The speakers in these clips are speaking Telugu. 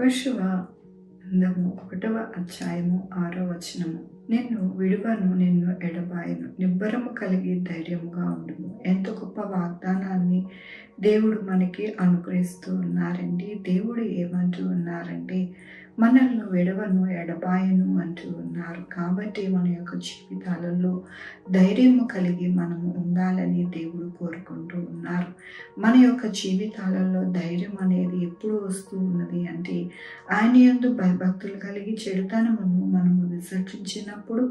యెహోషువ గ్రంథము 1వ అధ్యాయము 6వ వచనము. నిన్ను విడువను, నిన్ను ఎడబాయను, నిబ్బరము కలిగి ధైర్యముగా ఉండుము. ఎంత గొప్ప వాగ్దానాన్ని దేవుడు మనకి అనుగ్రహిస్తూ ఉన్నారండి. దేవుడు ఏమంటూ ఉన్నారంటే, మనల్ని విడవను, ఎడబాయను అంటూ ఉన్నారు. కాబట్టి మన యొక్క జీవితాలలో ధైర్యము కలిగి మనము ఉండాలని దేవుడు కోరుకుంటూ ఉన్నారు. మన యొక్క జీవితాలలో ధైర్యం అనేది ఎప్పుడు వస్తూ ఉన్నది అంటే, ఆయన యందు భయభక్తులు కలిగి చెడుతనమును మనము విసర్జించినప్పుడు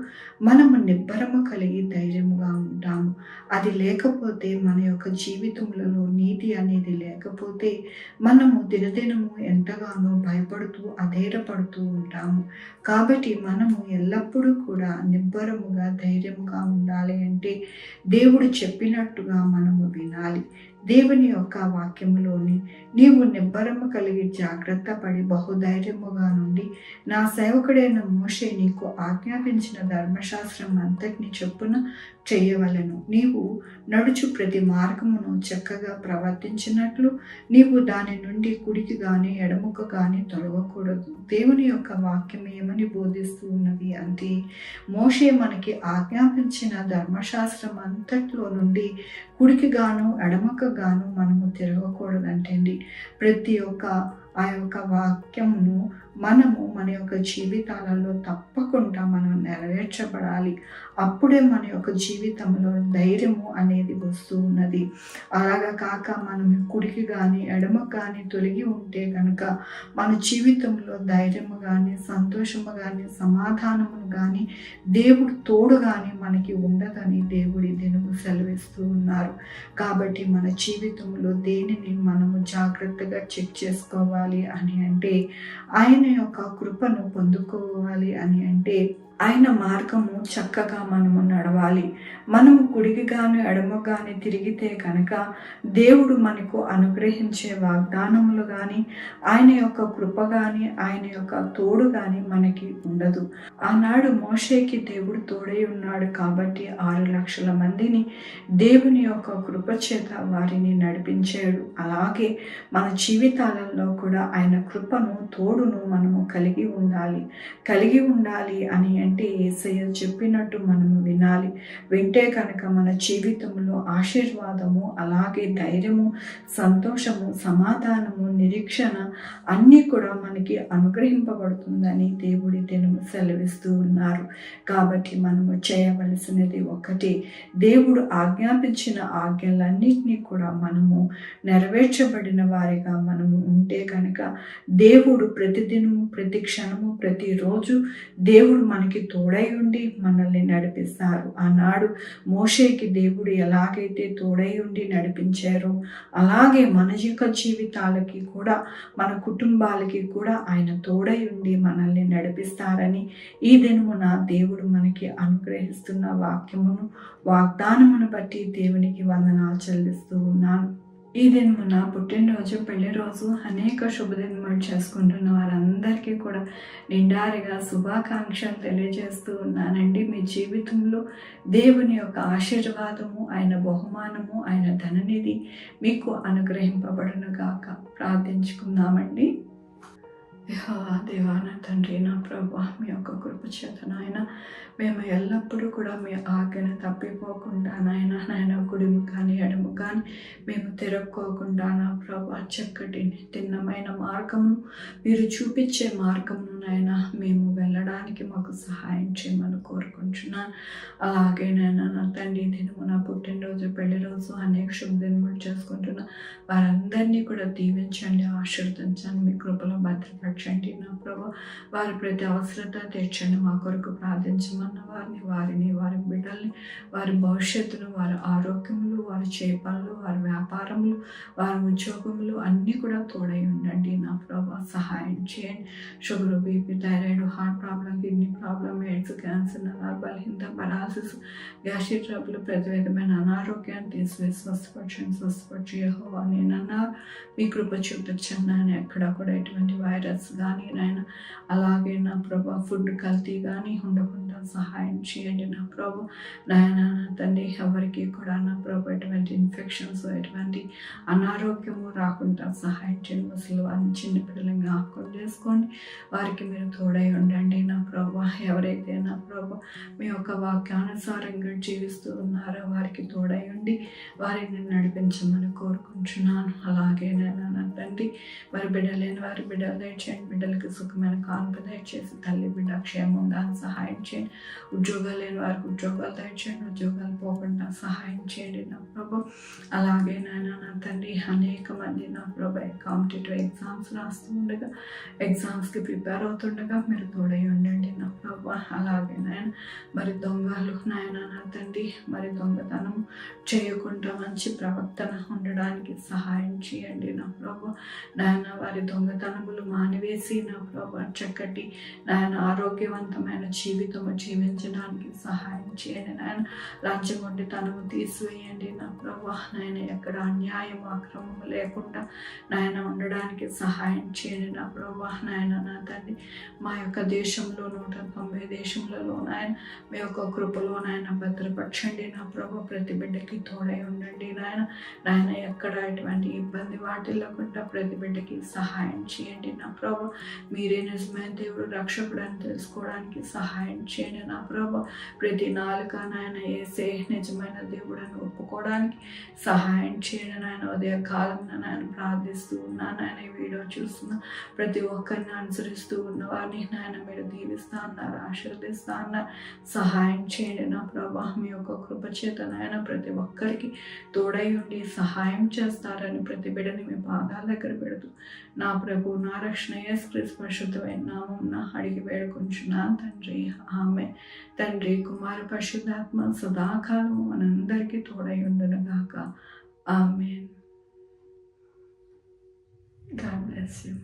మనము నిబ్బరము కలిగి ధైర్యముగా ఉంటాము. అది లేకపోతే మన యొక్క జీవితములలో నీతి అనేది లేకపోతే మనము దినదినము ఎంతగానో భయపడుతూ అధైర్యపడుతూ ఉంటాము. కాబట్టి మనము ఎల్లప్పుడూ కూడా నిబ్బరముగా ధైర్యముగా ఉండాలి అంటే దేవుడు చెప్పినట్టుగా మనము వినాలి. దేవుని యొక్క వాక్యములోని నీవు నిబ్బరము కలిగి జాగ్రత్త పడి బహుధైర్యముగా నుండి నా సేవకుడైన మోషే నీకు ఆజ్ఞాపించిన ధర్మశాస్త్రం అంతటిని చొప్పున చేయవలెను. నీవు నడుచు ప్రతి మార్గమును చక్కగా ప్రవర్తించినట్లు నీవు దాని నుండి కుడికి గాని ఎడముకు గాని తొలగకూడదు. దేవుని యొక్క వాక్యం ఏమని బోధిస్తూ ఉన్నది అంటే, మోషే మనకి ఆజ్ఞాపించిన ధర్మశాస్త్రం అంతట్లో నుండి కుడికి గాను ఎడమకు గాను మనము తిరగకూడదంటండి. ప్రతి ఒక్క ఆ యొక్క వాక్యమును మనము మన యొక్క జీవితాలలో తప్పకుండా మనం నెరవేర్చబడాలి. అప్పుడే మన యొక్క జీవితంలో ధైర్యము అనేది వస్తూ ఉన్నది. అలాగా కాక మనం కుడికి కానీ ఎడమకు కానీ తొలగి ఉంటే కనుక మన జీవితంలో ధైర్యము కానీ సంతోషము కానీ సమాధానము కానీ దేవుడు తోడు కానీ మనకి ఉండదని దేవుడి దినము సెలవిస్తూ ఉన్నారు. కాబట్టి మన జీవితంలో దేనిని మనము జాగ్రత్తగా చెక్ చేసుకోవాలి అని అంటే, ఆయన యొక్క కృపను పొందుకోవాలి అని అంటే ఆయన మార్గము చక్కగా మనము నడవాలి. మనము కుడికి కానీ ఎడమ కానీ తిరిగితే కనుక దేవుడు మనకు అనుగ్రహించే వాగ్దానములు కానీ ఆయన యొక్క కృప కానీ ఆయన యొక్క తోడు కానీ మనకి ఉండదు. ఆనాడు మోషేకి దేవుడు తోడై ఉన్నాడు కాబట్టి 6 లక్షల మందిని దేవుని యొక్క కృప చేత వారిని నడిపించాడు. అలాగే మన జీవితాలలో కూడా ఆయన కృపను తోడును మనము కలిగి ఉండాలి అని అంటే యేసయ్య చెప్పినట్టు మనము వినాలి. వింటే కనుక మన జీవితంలో ఆశీర్వాదము, అలాగే ధైర్యము, సంతోషము, సమాధానము, నిరీక్షణ అన్నీ కూడా మనకి అనుగ్రహింపబడుతుందని దేవుడి దినము సెలవిస్తూ ఉన్నారు. కాబట్టి మనము చేయవలసినది ఒకటి, దేవుడు ఆజ్ఞాపించిన ఆజ్ఞలన్నింటినీ కూడా మనము నెరవేర్చబడిన వారిగా మనము ఉంటే కనుక దేవుడు ప్రతిదినము, ప్రతి క్షణము, ప్రతిరోజు దేవుడు మనకి తోడై ఉండి మనల్ని నడిపిస్తారు. ఆనాడు మోషేకి దేవుడు ఎలాగైతే తోడై ఉండి నడిపించారో అలాగే మన యొక్క జీవితాలకి కూడా, మన కుటుంబాలకి కూడా ఆయన తోడై ఉండి మనల్ని నడిపిస్తారని ఈ దినమున దేవుడు మనకి అనుగ్రహిస్తున్న వాగ్దానమును బట్టి దేవునికి వందనాలు చెల్లిస్తూ ఉన్నాను. ఈ దినమున పుట్టినరోజు, పెళ్లి రోజు, అనేక శుభదినములు చేసుకుంటున్న వారందరికీ కూడా నిండారిగా శుభాకాంక్షలు తెలియజేస్తూ ఉన్నానండి. మీ జీవితంలో దేవుని యొక్క ఆశీర్వాదము, ఆయన బహుమానము, ఆయన ధననిధి మీకు అనుగ్రహింపబడును గాక. ప్రార్థించుకుందామండి. దేవా, నా తండ్రి, నా ప్రభా, మీ యొక్క కృప చేత నాయన మేము ఎల్లప్పుడూ కూడా మీ ఆజ్ఞను తప్పిపోకుండా నాయన కుడిము కానీ ఎడము కానీ మేము తిరక్కోకుండా నా ప్రభా చక్కటి తిన్నమైన మార్గమును మీరు చూపించే మార్గమును నాయన మేము వెళ్ళడానికి మాకు సహాయం చేయమని కోరుకుంటున్నాను. అలాగే నాయన నా తండ్రి దినము, నా పుట్టినరోజు, పెళ్లి రోజు, అనేక శుభదినములు చేసుకుంటున్న వారందరినీ కూడా దీవించండి, ఆశీర్వదించండి, మీ కృపలో భద్రపరచండి నా ప్రభా. వారి ప్రతి అవసరత తీర్చండి. మా కొరకు ప్రార్థించమన్న వారిని, వారి బిడ్డల్ని, వారి భవిష్యత్తును, వారి ఆరోగ్యములు, వారి చేపలు, వారి వ్యాపారములు, వారి ఉద్యోగములు అన్నీ కూడా తోడై ఉండండి నా ప్రభా. సహాయం చేయండి. Sugar, BP, thyroid, heart problem, kidney problem, AIDS, cancer, నరాల బలహీనత, పరాలసిస్, గ్యాస్ట్రిక్ ట్రబుల్, ప్రతి విధమైన అనారోగ్యాన్ని తీసివేసి స్వస్థపరిచి యెహోవా నేనన్నా మీ కృప చూపించండి నాయన. ఎక్కడ కూడా ఎటువంటి వైరస్ కానీ నాయన, అలాగే నా నా ప్రభా ఫుడ్ కల్తీ కానీ ఉండకుండా సహాయం చేయండి నా ప్రభు. నాయన నా తండ్రి ఎవరికి కూడా నా ప్రభు ఎటువంటి ఇన్ఫెక్షన్స్ ఎటువంటి అనారోగ్యము రాకుండా సహాయం చేయండి. అసలు వారిని చిన్న పిల్లలు జ్ఞాపకం చేసుకోండి, వారికి మీరు తోడై ఉండండి నా ప్రభు. ఎవరైతే నా ప్రభు మీ యొక్క వాక్యానుసారంగా జీవిస్తూ ఉన్నారో వారికి తోడై ఉండి వారిని నడిపించమని కోరుకుంటున్నాను. అలాగే నా తండ్రి వారి బిడ్డలేని వారి బిడ్డలు దయచేయండి, బిడ్డలకి సుఖమైన కానుక దయచేసి తల్లి బిడ్డ క్షేమం ఉండాలని సహాయం చేయండి. ఉద్యోగాలు లేని వారికి ఉద్యోగాలు దయచేయండి, ఉద్యోగాలు పోకుండా సహాయం చేయండి నా ప్రభు. అలాగే నా తండ్రి అనేక మంది నా ప్రభు కాంపిటేటివ్ ఎగ్జామ్స్ రాస్తూ ఉండగా ఎగ్జామ్స్కి ప్రిపేర్ అవుతుండగా మీరు తోడై ఉండండి నా ప్రభు. అలాగే నాయన మరి దొంగలు నాయన నా తండ్రి మరి దొంగతనం చేయకుండా మంచి ప్రవర్తన ఉండడానికి సహాయం చేయండి నా ప్రభు. నాయన వారి దొంగతనములు మానివేసి నా ప్రభు చక్కటి నాయన ఆరోగ్యవంతమైన జీవితము జీవించడానికి సహాయం చేయండి నాయన. లంచగొండితనము తీసివేయండి నా ప్రభు. నాయన ఎక్కడ అన్యాయం అక్రమము లేకుండా నాయన ఉండడానికి సహాయం చేయండి నా ప్రభు. నాయన నా తండ్రి మా యొక్క దేశంలో 190 దేశంలో నాయన మీ యొక్క కృపలో నాయన భద్రపరచండి నా ప్రభు. ప్రతి బిడ్డకి తోడై ఉండండి నాయన. నాయన ఎక్కడ ఎటువంటి ఇబ్బంది వాటిల్లకుండా ప్రతి బిడ్డకి సహాయం చేయండి నా ప్రభు. మీరే నిజమైన దేవుడు రక్షకుడు అని తెలుసుకోవడానికి సహాయం చేయండి నా ప్రభు. ప్రతి నాలుక నాయన యేసే నిజమైన దేవుడు అని ఒప్పుకోవడానికి సహాయం చేయండి నాయన. ఉదయ కాలం నాయన ప్రార్థిస్తూ ఉన్నాను నాయన. ఈ వీడియో చూస్తున్న ప్రతి ఒక్కరిని అనుసరిస్తూ ఉన్న వారిని నాయన మీరు దీవిస్తా అన్నారు, ఆశీర్వదిస్తా అన్నారు. సహాయం చేయండి నా ప్రభు. మీ యొక్క కృప చేత నాయన ప్రతి ఒక్కరికి తోడై ఉండి సహాయం చేస్తారని ప్రతి బిడ్డని మీ పాదాల దగ్గర పెడుతూ నా ప్రభు నా రక్షణ యేసుక్రీస్తు పరిశుద్ధమైన నామమున అడిగి వేడుకొంచున్నాను తండ్రి. ఆమె తండ్రి కుమార పరిశుద్ధాత్మ సదాకాలం మనందరికీ తోడై ఉండును గాక. ఆమెన్. God bless you.